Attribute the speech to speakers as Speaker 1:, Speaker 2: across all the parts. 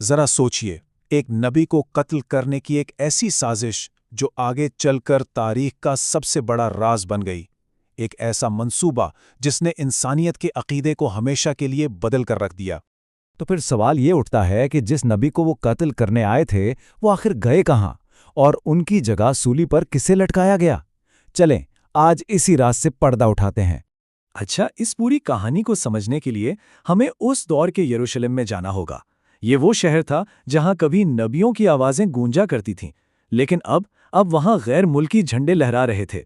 Speaker 1: ذرا سوچئے، ایک نبی کو قتل کرنے کی ایک ایسی سازش جو آگے چل کر تاریخ کا سب سے بڑا راز بن گئی، ایک ایسا منصوبہ جس نے انسانیت کے عقیدے کو ہمیشہ کے لیے بدل کر رکھ دیا۔
Speaker 2: تو پھر سوال یہ اٹھتا ہے کہ جس نبی کو وہ قتل کرنے آئے تھے وہ آخر گئے کہاں، اور ان کی جگہ سولی پر کسے لٹکایا گیا؟ چلیں آج اسی راز سے پردہ اٹھاتے ہیں۔
Speaker 3: اچھا، اس پوری کہانی کو سمجھنے کے لیے ہمیں اس دور کے یروشلم میں جانا ہوگا۔ یہ وہ شہر تھا جہاں کبھی نبیوں کی آوازیں گونجا کرتی تھیں، لیکن اب وہاں غیر ملکی جھنڈے لہرا رہے تھے۔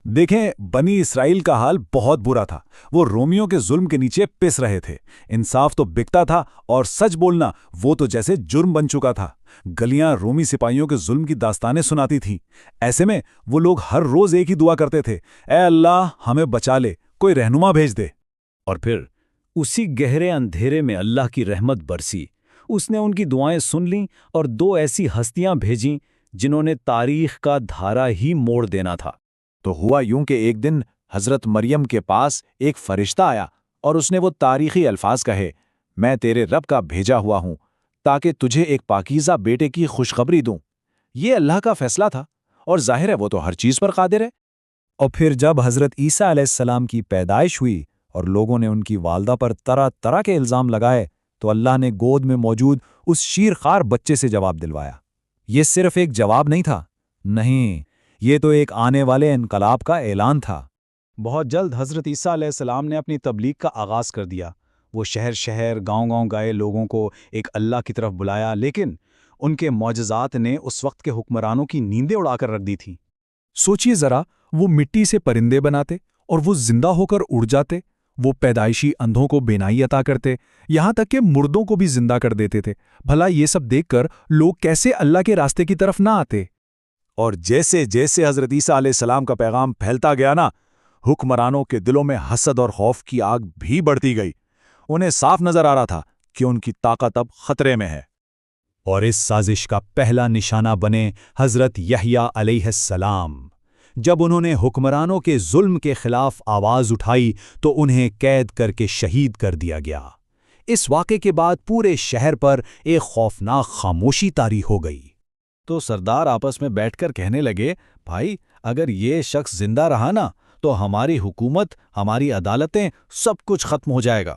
Speaker 4: دیکھیں، بنی اسرائیل کا حال بہت برا تھا۔ وہ رومیوں کے ظلم کے نیچے پس رہے تھے۔ انصاف تو بکتا تھا اور سچ بولنا وہ تو جیسے جرم بن چکا تھا۔ گلیاں رومی سپاہیوں کے ظلم کی داستانیں سناتی تھیں۔ ایسے میں وہ لوگ ہر روز ایک ہی دعا کرتے تھے، اے اللہ ہمیں بچا لے، کوئی رہنما بھیج دے۔
Speaker 2: اور پھر اسی گہرے اندھیرے میں اللہ کی رحمت برسی۔ اس نے ان کی دعائیں سن لیں اور دو ایسی ہستیاں بھیجیں جنہوں نے تاریخ کا دھارا ہی موڑ دینا تھا۔
Speaker 1: تو ہوا یوں کہ ایک دن حضرت مریم کے پاس ایک فرشتہ آیا اور اس نے وہ تاریخی الفاظ کہے، میں تیرے رب کا بھیجا ہوا ہوں تاکہ تجھے ایک پاکیزہ بیٹے کی خوشخبری دوں۔ یہ اللہ کا فیصلہ تھا اور ظاہر ہے وہ تو ہر چیز پر قادر ہے۔
Speaker 2: اور پھر جب حضرت عیسیٰ علیہ السلام کی پیدائش ہوئی اور لوگوں نے ان کی والدہ پر طرح طرح کے الزام لگائے تو اللہ نے گود میں موجود اس شیرخوار بچے سے جواب دلوایا۔ یہ صرف ایک جواب نہیں تھا، نہیں، یہ تو ایک آنے والے انقلاب کا اعلان تھا۔
Speaker 3: بہت جلد حضرت عیسیٰ علیہ السلام نے اپنی تبلیغ کا آغاز کر دیا۔ وہ شہر شہر گاؤں گاؤں گئے، لوگوں کو ایک اللہ کی طرف بلایا، لیکن ان کے معجزات نے اس وقت کے حکمرانوں کی نیندیں اڑا کر رکھ دی تھیں۔
Speaker 4: سوچئے ذرا، وہ مٹی سے پرندے بناتے اور وہ زندہ ہو کر اڑ جاتے، وہ پیدائشی اندھوں کو بینائی عطا کرتے، یہاں تک کہ مردوں کو بھی زندہ کر دیتے تھے۔ بھلا یہ سب دیکھ کر لوگ کیسے اللہ کے راستے کی طرف نہ آتے؟
Speaker 1: اور جیسے جیسے حضرت عیسیٰ علیہ السلام کا پیغام پھیلتا گیا نا، حکمرانوں کے دلوں میں حسد اور خوف کی آگ بھی بڑھتی گئی۔ انہیں صاف نظر آ رہا تھا کہ ان کی طاقت اب خطرے میں ہے۔
Speaker 4: اور اس سازش کا پہلا نشانہ بنے حضرت یحییٰ علیہ السلام۔ جب انہوں نے حکمرانوں کے ظلم کے خلاف آواز اٹھائی تو انہیں قید کر کے شہید کر دیا گیا۔ اس واقعے کے بعد پورے شہر پر ایک خوفناک خاموشی طاری ہو گئی۔
Speaker 3: تو سردار آپس میں بیٹھ کر کہنے لگے، بھائی اگر یہ شخص زندہ رہا نا تو ہماری حکومت، ہماری عدالتیں، سب کچھ ختم ہو جائے گا۔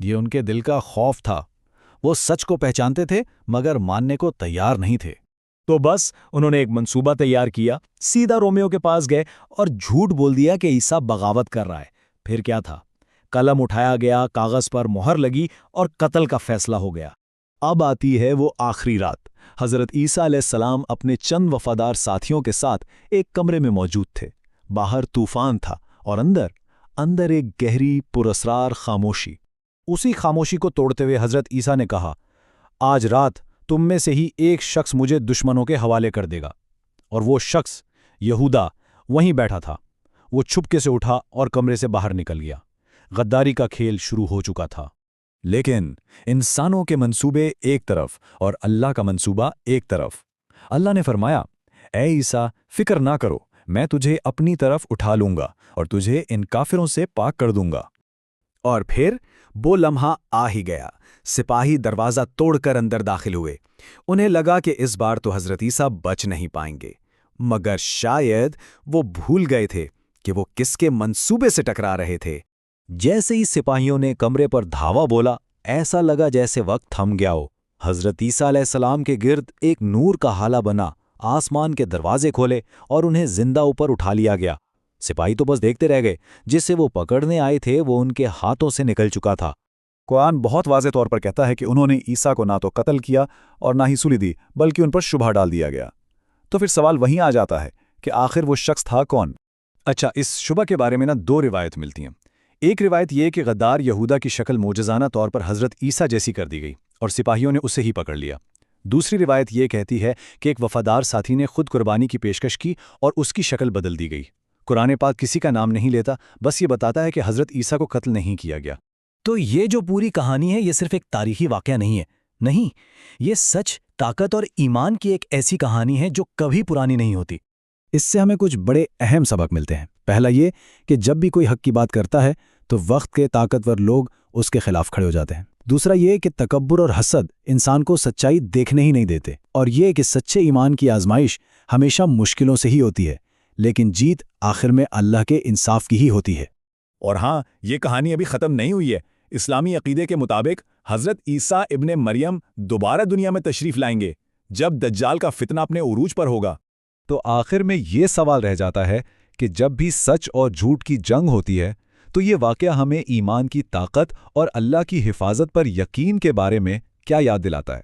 Speaker 3: یہ ان کے دل کا خوف تھا۔ وہ سچ کو پہچانتے تھے مگر ماننے کو تیار نہیں تھے۔ تو بس انہوں نے ایک منصوبہ تیار کیا، سیدھا رومیوں کے پاس گئے اور جھوٹ بول دیا کہ عیسیٰ بغاوت کر رہا ہے۔ پھر کیا تھا؟ قلم اٹھایا گیا، کاغذ پر مہر لگی اور قتل کا فیصلہ ہو گیا۔ اب آتی ہے وہ آخری رات۔ حضرت عیسیٰ علیہ السلام اپنے چند وفادار ساتھیوں کے ساتھ ایک کمرے میں موجود تھے۔ باہر طوفان تھا اور اندر ایک گہری پراسرار خاموشی۔ اسی خاموشی کو توڑتے ہوئے حضرت عیسیٰ نے کہا، آج رات تم میں سے ہی ایک شخص مجھے دشمنوں کے حوالے کر دے گا۔ اور وہ شخص یہودا وہیں بیٹھا تھا۔ وہ چھپکے سے اٹھا اور کمرے سے باہر نکل گیا۔ غداری کا کھیل شروع ہو چکا تھا۔
Speaker 4: لیکن انسانوں کے منصوبے ایک طرف اور اللہ کا منصوبہ ایک طرف۔ اللہ نے فرمایا، اے عیسیٰ فکر نہ کرو، میں تجھے اپنی طرف اٹھا لوں گا اور تجھے ان کافروں سے پاک کر دوں گا۔
Speaker 1: اور پھر وہ لمحہ آ ہی گیا۔ سپاہی دروازہ توڑ کر اندر داخل ہوئے۔ انہیں لگا کہ اس بار تو حضرت عیسیٰ بچ نہیں پائیں گے، مگر شاید وہ بھول گئے تھے کہ وہ کس کے منصوبے سے ٹکرا رہے تھے۔
Speaker 2: جیسے ہی سپاہیوں نے کمرے پر دھاوا بولا، ایسا لگا جیسے وقت تھم گیا ہو۔ حضرت عیسیٰ علیہ السلام کے گرد ایک نور کا ہالہ بنا، آسمان کے دروازے کھولے اور انہیں زندہ اوپر اٹھا لیا گیا۔ سپاہی تو بس دیکھتے رہ گئے۔ جسے وہ پکڑنے آئے تھے وہ ان کے ہاتھوں سے نکل چکا تھا۔
Speaker 4: قرآن بہت واضح طور پر کہتا ہے کہ انہوں نے عیسیٰ کو نہ تو قتل کیا اور نہ ہی سولی دی، بلکہ ان پر شبہ ڈال دیا گیا۔ تو پھر سوال وہیں آ جاتا ہے کہ آخر وہ شخص تھا کون؟
Speaker 3: اچھا، اس شبہ کے بارے میں دو روایت ملتی ہیں۔ ایک روایت یہ کہ غدار یہودا کی شکل معجزانہ طور پر حضرت عیسیٰ جیسی کر دی گئی اور سپاہیوں نے اسے ہی پکڑ لیا۔ دوسری روایت یہ کہتی ہے کہ ایک وفادار ساتھی نے خود قربانی کی پیشکش کی اور اس کی شکل بدل دی گئی۔ قرآن پاک کسی کا نام نہیں لیتا، بس یہ بتاتا ہے کہ حضرت عیسیٰ کو قتل نہیں کیا گیا۔
Speaker 2: تو یہ جو پوری کہانی ہے یہ صرف ایک تاریخی واقعہ نہیں ہے، نہیں، یہ سچ، طاقت اور ایمان کی ایک ایسی کہانی ہے جو کبھی پرانی نہیں ہوتی۔
Speaker 4: اس سے ہمیں کچھ بڑے اہم سبق ملتے ہیں۔ پہلا یہ کہ جب بھی کوئی حق کی بات کرتا ہے تو وقت کے طاقتور لوگ اس کے خلاف کھڑے ہو جاتے ہیں۔
Speaker 2: دوسرا یہ کہ تکبر اور حسد انسان کو سچائی دیکھنے ہی نہیں دیتے، اور یہ کہ سچے ایمان کی آزمائش ہمیشہ مشکلوں سے ہی ہوتی ہے، لیکن جیت آخر میں اللہ کے انصاف کی ہی ہوتی ہے۔
Speaker 4: اور ہاں، یہ کہانی ابھی ختم نہیں ہوئی ہے۔ اسلامی عقیدے کے مطابق حضرت عیسیٰ ابن مریم دوبارہ دنیا میں تشریف لائیں گے جب دجال کا فتنہ اپنے عروج پر ہوگا۔
Speaker 3: تو آخر میں یہ سوال رہ جاتا ہے کہ جب بھی سچ اور جھوٹ کی جنگ ہوتی ہے تو یہ واقعہ ہمیں ایمان کی طاقت اور اللہ کی حفاظت پر یقین کے بارے میں کیا یاد دلاتا ہے؟